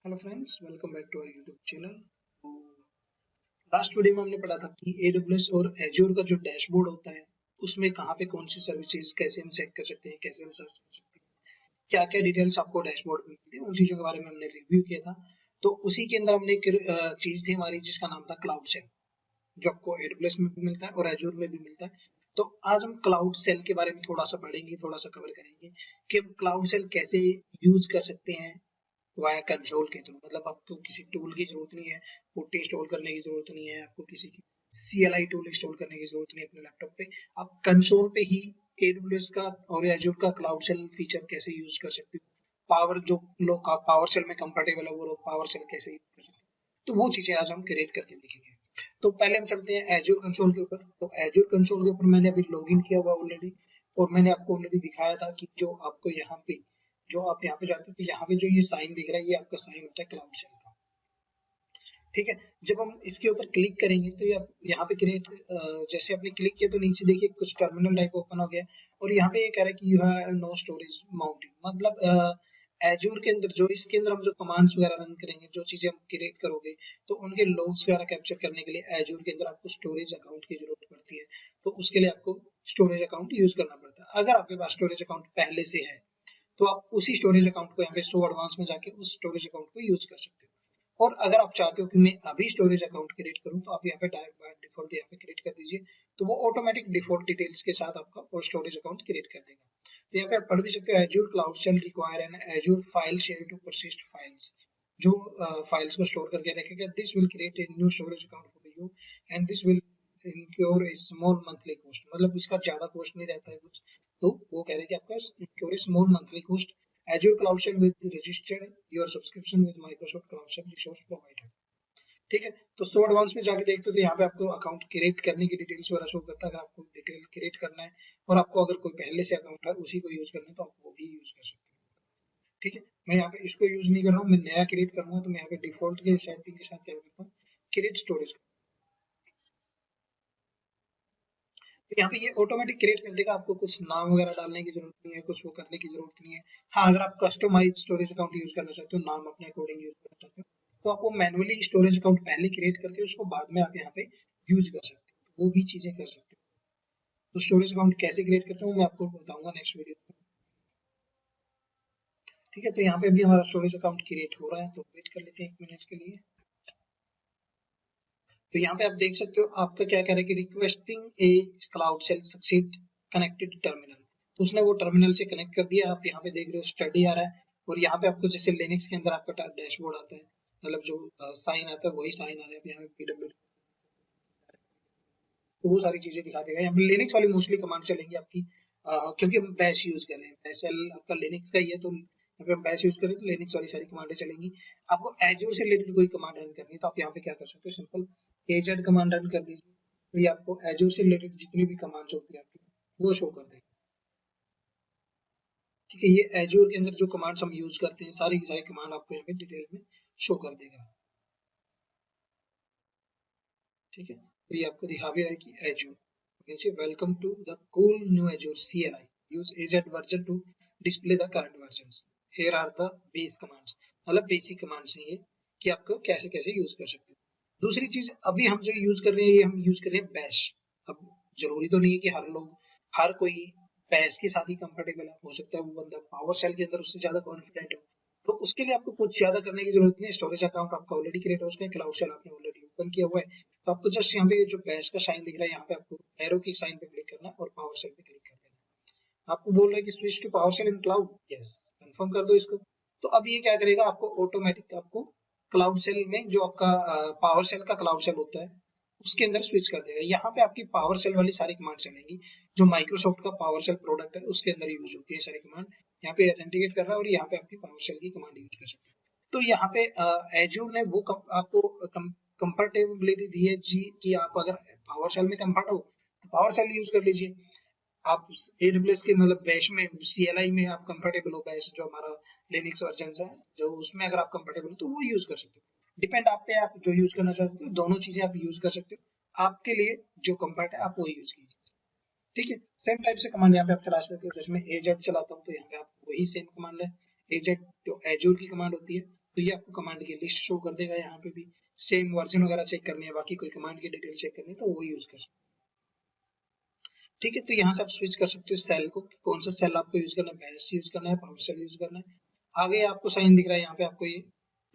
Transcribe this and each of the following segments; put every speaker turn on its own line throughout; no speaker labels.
Hello friends, welcome back to our YouTube channel. तो last video में हमने पढ़ा था कि AWS और Azure का जो डैशबोर्ड होता है उसमें कहाँ पे कौन सी सर्विसेज कैसे हम चेक कर सकते हैं, कैसे हम सर्च कर सकते हैं, क्या क्या डिटेल्स आपको डैशबोर्ड में मिलती है, उन चीज़ों के बारे में हमने रिव्यू किया था। तो उसी के अंदर हमने एक चीज़ थी हमारी जिसका नाम था क्लाउड सेल, जो आपको AWS में भी मिलता है और Azure में भी मिलता है। तो आज हम क्लाउड सेल के बारे में थोड़ा सा पढ़ेंगे, थोड़ा सा कवर करेंगे कि हम क्लाउड सेल कैसे यूज कर सकते हैं वाया कंसोल के थ्रू। मतलब आपको किसी टूल की जरूरत नहीं है, पुट्टी इंस्टॉल करने की जरूरत नहीं है, आपको किसी की CLI टूल इंस्टॉल करने की जरूरत नहीं है अपने लैपटॉप पे। आप कंसोल पे ही AWS का और Azure का क्लाउड सेल फीचर कैसे यूज कर सकते हो, पावर जो लोग पावर सेल में कंफर्टेबल है वो लोग पावर सेल कैसे यूज कर सकते हैं, तो वो चीजें आज हम क्रिएट करके देखेंगे। तो पहले हम चलते हैं Azure कंसोल के ऊपर। तो Azure कंसोल के ऊपर मैंने अभी लॉगिन किया हुआ ऑलरेडी, और मैंने आपको ऑलरेडी दिखाया था कि जो आपको यहाँ पे जो आप यहाँ पे जाते हो तो यहाँ पे जो ये साइन दिख रहा है ये आपका साइन होता है क्लाउड सेल का। ठीक है, जब हम इसके ऊपर क्लिक करेंगे तो ये यहाँ पे क्रिएट, जैसे आपने क्लिक किया तो नीचे देखिए कुछ टर्मिनल टाइप ओपन हो गया, और यहाँ पे ये कह रहा है कि you have no storage mounted. मतलब एजूर के अंदर जो इसके अंदर हम जो कमांड्स वगैरह रन करेंगे, जो चीजें हम क्रिएट करोगे, तो उनके लॉग्स वगैरह कैप्चर करने के लिए एजूर के अंदर आपको स्टोरेज अकाउंट की जरूरत पड़ती है। तो उसके लिए आपको स्टोरेज अकाउंट यूज करना पड़ता है। अगर आपके पास स्टोरेज अकाउंट पहले से है तो आप उसी स्टोरेज अकाउंट को यहाँ पे शो एडवांस में जाके उस स्टोरेज अकाउंट को यूज कर सकते हो। और अगर आप चाहते हो कि मैं अभी स्टोरेज अकाउंट क्रिएट करूं तो आप यहाँ पे डिफॉल्ट यहाँ पे क्रिएट कर दीजिए, तो वो ऑटोमेटिक डिफॉल्ट डिटेल्स के साथ आपका वो स्टोरेज अकाउंट क्रिएट कर देगा। तो यहाँ पे आप पढ़ भी सकते हो, Azure cloud shell require an Azure file share to persist files. जो फाइल्स को स्टोर करके रखेगा, this will create a new storage account for you and this will incur a small monthly cost। मतलब इसका ज्यादा कॉस्ट नहीं रहता है कुछ, तो वो कह रहे हैं कि आपका incur a small monthly cost। Azure Cloud Shell with registered your subscription with Microsoft Cloud Shell resource provider। ठीक है, तो सो एडवांस में जाके देखते हो तो यहाँ पे आपको अकाउंट क्रिएट करने की डिटेल्स वगैरह शो करता है। अगर आपको डिटेल क्रिएट करना है और आपको अगर कोई पहले से अकाउंट है उसी को यूज करना है तो आप वो भी यूज कर सकते हो। ठीक है, मैं यहाँ पे इसको यूज नहीं कर रहा हूँ, मैं नया क्रिएट करूंगा तो मैं यहाँ पे डिफॉल्ट के सेटिंग के साथ क्या करता हूँ, क्रिएट स्टोरेज। तो यहाँ पे ये ऑटोमेटिक क्रिएट कर देगा, आपको कुछ नाम वगैरह डालने की जरूरत नहीं है, कुछ वो करने की जरूरत नहीं है। हाँ, अगर आप कस्टमाइज स्टोरेज अकाउंट यूज करना चाहते हो, नाम अपने अकॉर्डिंग यूज करना चाहते हो, तो आप वो मैनुअली स्टोरेज अकाउंट पहले क्रिएट करके उसको बाद में आप यहाँ पे यूज कर सकते हो, वो भी चीजें कर सकते हो। तो स्टोरेज अकाउंट कैसे क्रिएट करते हो मैं आपको बताऊंगा नेक्स्ट वीडियो में। ठीक है, तो यहाँ पे अभी हमारा स्टोरेज अकाउंट क्रिएट हो रहा है, तो वेट कर लेते हैं 1 मिनट के लिए। तो यहाँ पे आप देख सकते हो आपका क्या कह रहा है कि requesting a cloud shell succeed connected terminal. तो उसने वो टर्मिनल से कनेक्ट कर दिया। आप यहाँ पे देख रहे हो स्टडी आ रहा है, और यहाँ पे आपको जैसे लिनक्स के अंदर आपका डैशबोर्ड आता है, मतलब जो साइन आता है वही साइन आ रहा है। यहाँ पे पीडब्ल्यू, तो वो सारी चीजें दिखा देगा। यहाँ पे लिनक्स वाली मोस्टली कमांड चलेंगी आपकी, क्योंकि हम बैश यूज कर रहे हैं, बैशेल आपका लिनक्स का ही है, तो यहाँ पे हम बैश यूज करें तो लिनक्स वाली सारी कमांडें चलेंगी। आपको एजूर से रिलेटेड कोई कमांड रन करनी है तो आप यहाँ पे क्या कर सकते हो, सिंपल एजेड कमांड रन कर दीजिए, तो ये आपको एजूर से रिलेटेड जितनी भी कमांड्स होती है आपकी वो शो कर देगा। ठीक है, ये एजूर के अंदर जो कमांड्स हम यूज करते हैं सारी की सारी कमांड आपको यहाँ पे डिटेल में शो कर देगा। ठीक है, तो ये आपको दिखा भी रहा है कि एजूर नीचे welcome to the cool new Azure CLI use AZ version to display the current version. Here are the base commands. मतलब बेसिक कमांड्स हैं ये कि आपको कैसे कैसे यूज कर सकते हो। दूसरी चीज अभी हम जो यूज कर रहे हैं ये हम यूज कर रहे हैं बैश। अब जरूरी तो नहीं है कि हर कोई बैश के साथ ही कंफर्टेबल है, हो सकता है वो बंदा पावर शेल के अंदर उससे ज्यादा कॉन्फिडेंट हो, तो उसके लिए आपको कुछ ज्यादा करने की जरूरत नहीं है। स्टोरेज अकाउंट आपका ऑलरेडी क्रिएट हो, उसमें क्लाउड शेल आपने ऑलरेडी ओपन किया हुआ है, तो आपको जस्ट यहाँ पे जो बैश का साइन दिख रहा है यहाँ पे आपको एरो की साइन पे क्लिक करना है और पावर शेल पे क्लिक कर देना। आपको बोल रहा है कि switch to PowerShell in cloud, yes confirm कर दो इसको। तो अब ये क्या करेगा, आपको ऑटोमेटिक आपको क्लाउड शेल में जो आपका पावर शेल का क्लाउड शेल होता है उसके अंदर स्विच कर देगा। यहाँ पे आपकी पावर शेल वाली सारी कमांड चलेंगी, जो माइक्रोसॉफ्ट का पावर शेल प्रोडक्ट है उसके अंदर यूज होती है सारी कमांड। यहाँ पे ऑथेंटिकेट कर रहा है और यहाँ पे आपकी पावर शेल की कमांड यूज कर सकते हैं। तो यहाँ पे एजूर ने वो आपको कंफर्टेबिलिटी दी है जी कि आप अगर पावर शेल में कंफर्ट हो तो पावर शेल यूज कर लीजिए। आप AWS के मतलब बैश में CLI में आप कंफर्टेबल हो, बैश जो हमारा लिनक्स वर्जन है जो उसमें अगर आप कंफर्टेबल हो तो वो यूज कर सकते हो। डिपेंड आप पे, आप जो यूज करना चाहते हो दोनों चीजें आप यूज कर सकते हो, आपके लिए जो कंफर्ट है आप वो यूज कीजिए। ठीक है, सेम टाइप से कमांड यहाँ पे आप चला सकते हो। जैसे मैं एजेड चलाता हूँ तो यहाँ पे आप वही सेम कमांड है एजेड, जो एजूर की कमांड होती है तो ये आपको कमांड की लिस्ट शो कर देगा। यहाँ पे भी सेम वर्जन वगैरह चेक करनी है, बाकी कोई कमांड की डिटेल चेक करनी है तो वो यूज कर सकते हैं। ठीक है, तो यहाँ से आप स्विच कर सकते हो सेल को, कौन सा सेल आपको यूज करना है, बैश यूज करना है, पावर शेल यूज करना है। आगे आपको साइन दिख रहा है यहाँ पे आपको ये,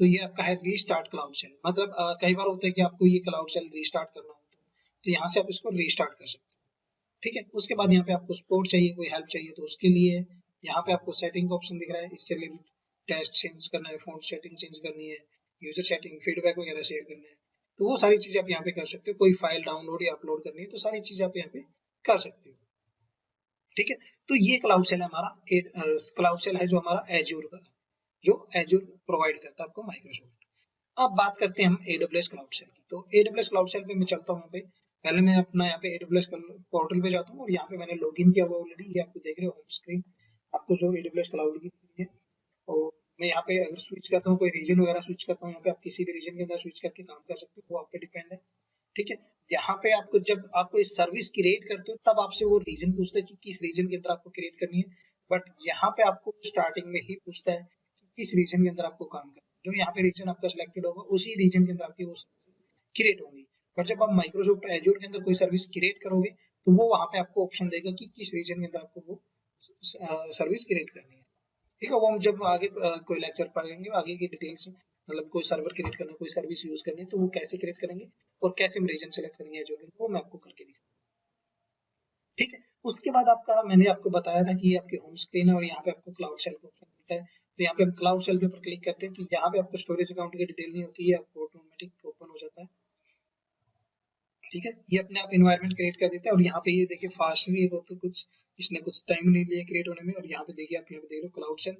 तो ये आपका है रीस्टार्ट क्लाउड शेल। मतलब कई बार होता है कि आपको ये क्लाउड शेल रीस्टार्ट करना होता है, तो यहाँ से आप इसको रीस्टार्ट कर सकते हो। ठीक है, उसके बाद यहाँ पे आपको सपोर्ट चाहिए, कोई हेल्प चाहिए तो उसके लिए यहाँ पे आपको सेटिंग का ऑप्शन दिख रहा है, इससे रिलेटेड टेस्ट चेंज करना है, फ़ॉन्ट सेटिंग चेंज करनी है, यूजर सेटिंग, फीडबैक वगैरह शेयर करना है, तो वो सारी चीजें आप यहाँ पे कर सकते हो। कोई फाइल डाउनलोड या अपलोड करनी है तो सारी चीजें आप यहाँ पे कर सकते हो। ठीक है, तो ये क्लाउड सेल है हमारा, क्लाउड सेल है जो हमारा एज्योर का, जो एज्योर प्रोवाइड करता है आपको माइक्रोसॉफ्ट। अब बात करते हैं हम AWS क्लाउड सेल की। तो AWS क्लाउड सेल पे मैं चलता हूँ, यहाँ पे पहले मैं अपना यहाँ पे AWS पोर्टल पे जाता हूँ और यहाँ पे मैंने लॉगिन किया हुआ ऑलरेडी, ये आपको देख रहे हो स्क्रीन, आपको जो AWS क्लाउड की है। और मैं यहाँ पे अगर स्विच करता हूँ, कोई रीजन वगैरह स्विच करता हूँ, यहाँ पे आप किसी भी रीजन के अंदर स्विच करके काम कर सकते हो, वो आप पे डिपेंड है। ठीक है, यहाँ पे आपको जब आप कोई सर्विस क्रिएट करते हो तब आपसे वो रीजन पूछता है कि किस रीजन के अंदर आपको क्रिएट करनी है, बट यहाँ पे आपको स्टार्टिंग में ही पूछता है कि किस रीजन के अंदर आपको काम करना है। जो यहाँ पे रीजन आपका सिलेक्टेड होगा उसी रीजन के अंदर आपकी वो क्रिएट होंगी। बट जब आप माइक्रोसॉफ्ट एज्योर के अंदर कोई सर्विस क्रिएट करोगे तो वो वहां पे आपको ऑप्शन देगा कि किस रीजन के अंदर आपको वो सर्विस क्रिएट करनी है। ठीक है, वो हम जब आगे कोई लेक्चर पढ़ेंगे आगे की डिटेल्स, मतलब कोई सर्वर क्रिएट करना है, कोई सर्विस यूज करनी है तो वो कैसे क्रिएट करेंगे और कैसे हम रीजन सेलेक्ट करेंगे जो वो मैं आपको करके दिखाऊंगा। ठीक है, उसके बाद आपका मैंने आपको बताया था कि ये आपकी होम स्क्रीन है और यहाँ पे आपको क्लाउड सेल का ऑप्शन मिलता है। तो यहाँ पे हम क्लाउड सेल के ऊपर क्लिक करते हैं तो यहाँ पे आपको स्टोरेज अकाउंट की डिटेल नहीं होती है, आपको ऑटोमेटिक ओपन हो जाता है। ठीक है, ये अपने आप इन्वायरमेंट क्रिएट कर देता है और यहाँ पे ये देखिए फास्ट भी है, तो कुछ इसने कुछ टाइम नहीं लिया क्रिएट होने में। और यहाँ पे देखिए आप यहाँ पे देख रहे हो क्लाउड सेल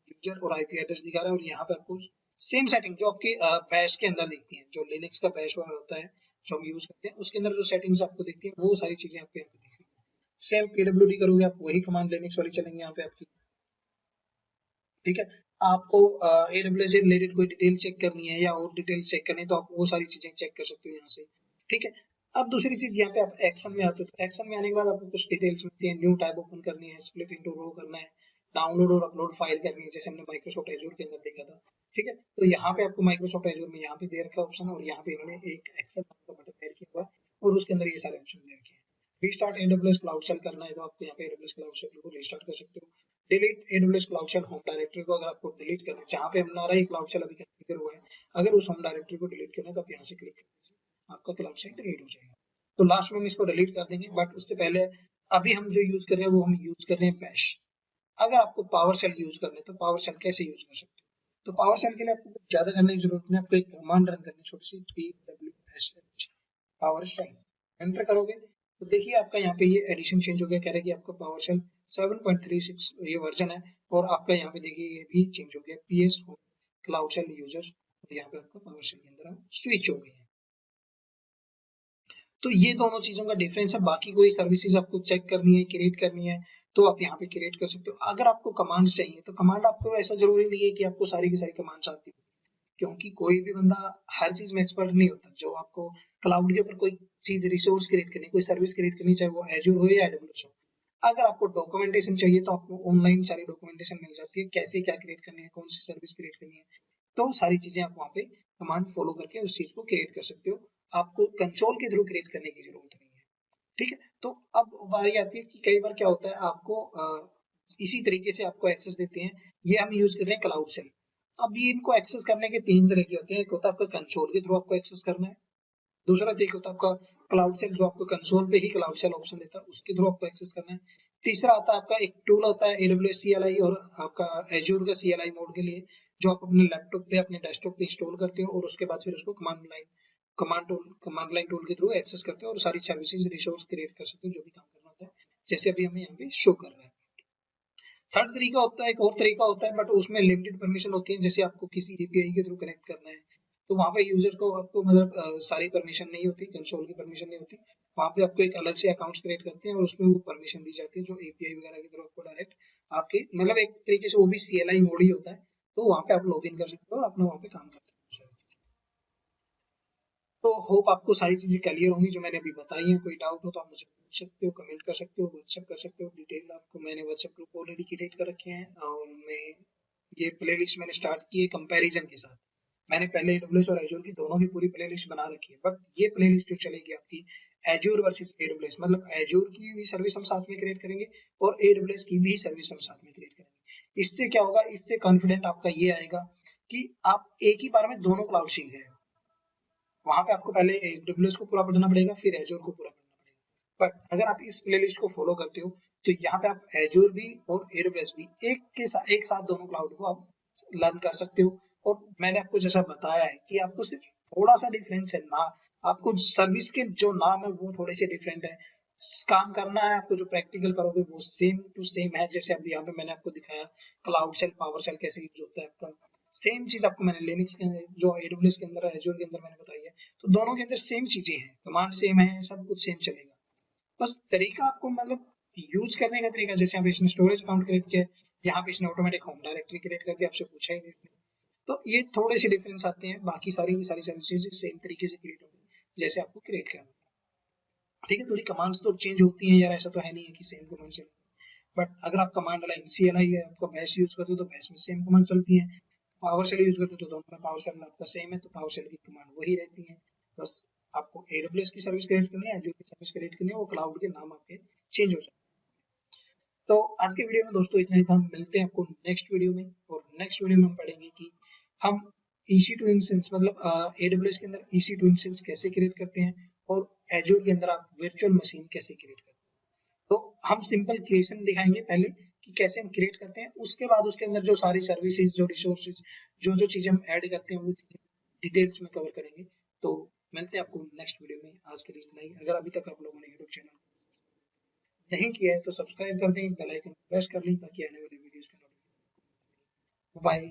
यूजर और आईपी एड्रेस दिखा रहा है, और यहाँ पे आपको सेम सेटिंग जो आपके बैश के अंदर दिखती है, जो लिनक्स का बैश होता है जो हम यूज करते हैं उसके अंदर जो सेटिंग्स आपको दिखती है वो सारी चीजें आपको यहाँ पे दिख रही है। सेम pwd करोगे आप वही कमांड लिनक्स वाली चलेंगे यहाँ पे आपकी। ठीक है, आपको AWS से रिलेटेड कोई डिटेल चेक करनी है या और डिटेल चेक करनी है तो आप वो सारी चीजें चेक कर सकते हो यहाँ से। ठीक है, अब दूसरी चीज यहाँ पे आप एक्शन में आते हो, तो एक्शन में आने के बाद आपको कुछ डिटेल्स मिलती है, न्यू टैब ओपन करनी है, स्प्लिट इनटू रो करना है, डाउनलोड और अपलोड फाइल करनी है जैसे हमने माइक्रोसॉफ्ट एज्योर के अंदर देखा था। ठीक है, तो यहाँ पे आपको माइक्रोसॉफ्ट एज्योर में यहाँ पे दे रखा ऑप्शन और यहाँ पे इन्होंने एक एक्शन का बटन ऐड किया हुआ है और उसके अंदर ये सारे ऑप्शन दे रखे हैं। रीस्टार्ट AWS क्लाउड सेल करना है तो आपको यहाँ पे AWS क्लाउड सेल को रीस्टार्ट कर सकते हो। Delete AWS cloud shell home directory को अगर आपको डिलीट करना है, जहाँ पे हमारा ये क्लाउड सेल अभी कॉन्फ़िगर हुआ है, अगर उस होम डायरेक्टरी को डिलीट करना है तो आप यहाँ से क्लिक करेंगे, आपका क्लाउड सेल डिलीट हो जाएगा। तो लास्ट में हम इसको डिलीट कर देंगे, बट उससे पहले अभी हम जो यूज कर रहे हैं वो हम यूज कर रहे हैं बैश। अगर आपको पावर शेल यूज करना है तो पावर शेल कैसे यूज कर सकते हो? तो पावर शेल के लिए आपको कुछ ज्यादा करने की जरूरत नहीं, आपको एक कमांड रन करनी है छोटी सी, PWSH पावर शेल एंटर करोगे तो देखिए आपका यहाँ पे ये एडिशन चेंज हो गया, कह रहा है कि आपका पावर शेल 7.36 ये वर्जन है और आपका यहाँ पे देखिए ये भी चेंज हो गया PS क्लाउड शेल यूजर, यहाँ पे आपका पावर शेल के अंदर स्विच हो गई है। तो ये दोनों चीजों का डिफरेंस है। बाकी कोई सर्विसेज आपको चेक करनी है, क्रिएट करनी है तो आप यहाँ पे क्रिएट कर सकते हो। अगर आपको कमांड्स चाहिए तो कमांड आपको ऐसा जरूरी नहीं है कि आपको सारी की सारी कमांड्स आती हो, क्योंकि कोई भी बंदा हर चीज में एक्सपर्ट नहीं होता। जो आपको क्लाउड के ऊपर कोई चीज रिसोर्स क्रिएट करनी, कोई सर्विस क्रिएट करनी, चाहे वो एज्योर हो या AWS हो, अगर आपको डॉक्यूमेंटेशन चाहिए तो आपको ऑनलाइन सारी डॉक्यूमेंटेशन मिल जाती है, कैसे क्या क्रिएट करनी है, कौन सी सर्विस क्रिएट करनी है, तो सारी चीजें आप वहाँ पे कमांड फॉलो करके उस चीज को क्रिएट कर सकते हो। आपको कंसोल के थ्रू क्रिएट करने की जरूरत नहीं है। ठीक है, तो अब बारी आती है कि कई बार क्या होता है आपको इसी तरीके से आपको एक्सेस देते हैं, ये हम यूज कर रहे हैं क्लाउड सेल। अब ये इनको एक्सेस करने के तीन तरीके होते हैं, एक होता है आपका कंसोल के थ्रू आपको एक्सेस करना है, दूसरा तरीका होता है आपका क्लाउड सेल जो आपको कंसोल पे ही क्लाउड सेल ऑप्शन देता है उसके थ्रू आपको एक्सेस करना है, तीसरा आता है आपका एक टूल होता है AWS CLI और आपका एज्योर का CLI मोड के लिए, जो आप अपने लैपटॉप पे अपने डेस्कटॉप पे इंस्टॉल करते हो और उसके बाद फिर उसको कमांड लाइन टूल के थ्रू एक्सेस करते हो और सारी सर्विसेज रिसोर्स क्रिएट कर सकते हो जो भी काम करना होता है, जैसे अभी हमें यहाँ पे शो कर रहा है। थर्ड तरीका होता है, एक और तरीका होता है बट उसमें लिमिटेड परमिशन होती है, जैसे आपको किसी API के थ्रू कनेक्ट करना है तो वहाँ पे यूजर को आपको मतलब सारी परमिशन नहीं होती, कंसोल की परमिशन नहीं होती, वहाँ पे आपको एक अलग से अकाउंट क्रिएट करते हैं और उसमें वो परमिशन दी जाती है जो API वगैरह के थ्रू आपको डायरेक्ट आपके मतलब एक तरीके से वो भी CLI मोड ही होता है, तो वहाँ पे आप लॉग इन कर सकते हो और अपना वहाँ पे काम कर सकते हो। तो होप आपको सारी चीजें क्लियर होंगी जो मैंने अभी बताई हैं। कोई डाउट हो तो आप मुझे पूछ सकते हो, कमेंट कर सकते हो, व्हाट्सएप कर सकते हो, डिटेल आपको मैंने व्हाट्सएप ग्रुप ऑलरेडी क्रिएट कर रखे हैं और मैं ये प्लेलिस्ट मैंने स्टार्ट की है कंपैरिजन के साथ। मैंने पहले AWS और Azure की दोनों की पूरी प्लेलिस्ट बना रखी है, बट ये प्लेलिस्ट जो चलेगी आपकी Azure वर्सेस AWS, मतलब Azure की भी सर्विस हम साथ में क्रिएट करेंगे और AWS की भी सर्विस हम साथ में क्रिएट करेंगे। इससे क्या होगा, इससे कॉन्फिडेंट आपका ये आएगा कि आप एक ही बार में दोनों क्लाउड सीख रहे हो। वहां पे आपको पहले AWS को पूरा पढ़ना पड़ेगा, फिर Azure को पूरा पढ़ना पड़ेगा। बट अगर आप इस प्लेलिस्ट को फॉलो करते हो तो यहाँ पे आप Azure भी और AWS भी एक साथ दोनों क्लाउड को आप लर्न कर सकते हो। और मैंने आपको जैसा बताया है कि आपको सिर्फ थोड़ा सा डिफरेंस है ना, आपको सर्विस के जो नाम है वो थोड़े से डिफरेंट है, काम करना है आपको, जो प्रैक्टिकल करोगे वो सेम टू सेम है। जैसे अभी यहाँ पे मैंने आपको दिखाया क्लाउड सेल पावर सेल कैसे यूज होता है आपका, सेम चीज आपको मैंने लिनक्स के जो AWS के अंदर है, Azure के अंदर मैंने बताई है। तो दोनों के अंदर सेम चीजें हैं, कमांड सेम है, सब कुछ सेम चलेगा। बस तरीका आपको मतलब यूज करने का तरीका, जैसे यहाँ पे इसने स्टोरेज अकाउंट क्रिएट किया है, यहाँ पे इसने ऑटोमेटिक होम डायरेक्टरी क्रिएट कर दिया, आपसे पूछा ही नहीं। तो ये थोड़े से डिफरेंस आते हैं, बाकी सारी की सारी सर्विसेज सेम तरीके से क्रिएट होंगी जैसे आपको क्रिएट करना। ठीक है, थोड़ी कमांड्स तो चेंज होती हैं यार, ऐसा तो है नहीं है कि सेम कमांड चलेगी। बट अगर आप कमांड लाइन CLI है आपका बैश यूज करते हो तो बैश में सेम कमांड चलती है, पावर शेल यूज करते हो तो दोनों में पावर शेल आपका सेम है, तो पावर शेल की कमांड वही रहती है। बस आपको AWS की सर्विस क्रिएट करनी है, Azure की सर्विस क्रिएट करनी है, वो क्लाउड के नाम आपके चेंज हो जाए। तो आज के वीडियो में दोस्तों इतना ही था, मिलते हैं आपको नेक्स्ट वीडियो में। और नेक्स्ट वीडियो में हम पढ़ेंगे कि हम EC2 इंस्टेंस मतलब AWS के अंदर EC2 इंस्टेंस कैसे क्रिएट करते हैं और Azure के अंदर आप वर्चुअल मशीन कैसे क्रिएट करते हैं। तो हम सिंपल क्रिएशन दिखाएंगे पहले कि कैसे हम क्रिएट करते हैं, उसके बाद उसके अंदर जो सारी सर्विसेज, जो रिसोर्सेज, जो जो चीजें हम ऐड करते हैं वो डिटेल्स में कवर करेंगे। तो मिलते हैं आपको नेक्स्ट वीडियो में, आज के लिए इतना ही। अगर अभी तक आप लोगों ने यूट्यूब चैनल नहीं किया है तो सब्सक्राइब कर दें, बेल आइकन प्रेस कर लें ताकि आने वाली वीडियोस का नोटिफिकेशन। बाय।